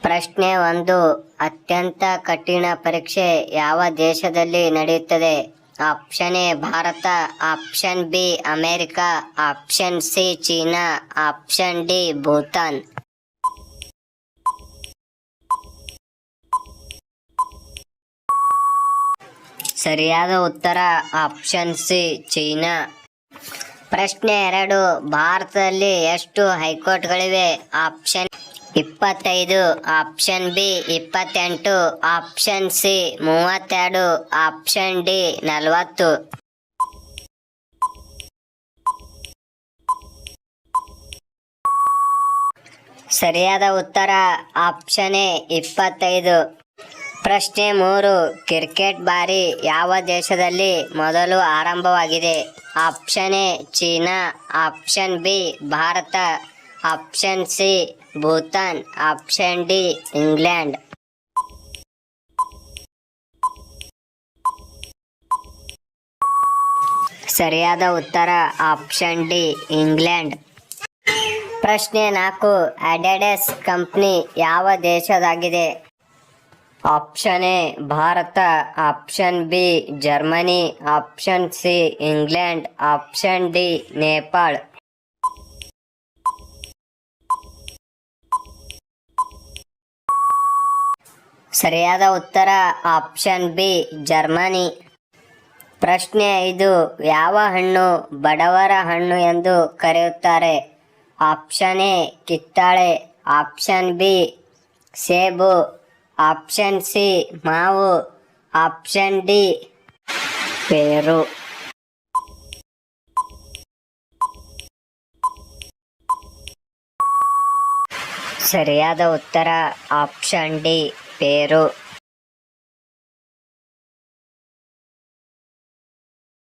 ಪ್ರಶ್ನೆ 1. ಅತ್ಯಂತ ಕಠಿಣ ಪರೀಕ್ಷೆ ಯಾವ ದೇಶದಲ್ಲಿ ನಡೆಯುತ್ತದೆ? Option A Bharat, option B America, option C China, option D Bhutan. ಸರಿಯಾದ ಉತ್ತರ ಆಪ್ಷನ್ ಸಿ ಚೀನಾ. ಪ್ರಶ್ನೆ 2. ಭಾರತದಲ್ಲಿ ಎಷ್ಟು ಹೈಕೋರ್ಟ್ಗಳಿವೆ? Option 25, option B 28, option C 32, option D 40. ಸರಿಯಾದ ಉತ್ತರ ಆಪ್ಷನ್ ಎ 25. ಪ್ರಶ್ನೆ 3. ಕ್ರಿಕೆಟ್ ಬಾರಿ ಯಾವ ದೇಶದಲ್ಲಿ ಮೊದಲು ಆರಂಭವಾಗಿದೆ? Option A China, option B Bharat, option C Bhutan, option D England. ಸರಿಯಾದ ಉತ್ತರ ಆಪ್ಷನ್ ಡಿ ಇಂಗ್ಲೆಂಡ್. ಪ್ರಶ್ನೆ 4. ಅಡಿಡಾಸ್ ಕಂಪನಿ ಯಾವ ದೇಶದಾಗಿದೆ? Option A Bharat, option B Germany, option C England, option D Nepal. ಸರಿಯಾದ ಉತ್ತರ ಆಪ್ಷನ್ ಬಿ ಜರ್ಮನಿ. ಪ್ರಶ್ನೆ 5. ಯಾವ ಹಣ್ಣು ಬಡವರ ಹಣ್ಣು ಎಂದು ಕರೆಯುತ್ತಾರೆ? ಆಪ್ಷನ್ ಎ ಕಿತ್ತಳೆ, ಆಪ್ಷನ್ ಬಿ ಸೇಬು, ಆಪ್ಷನ್ ಸಿ ಮಾವು, ಆಪ್ಷನ್ ಡಿ ಪೇರು. ಸರಿಯಾದ ಉತ್ತರ ಆಪ್ಷನ್ ಡಿ ಪೇರು.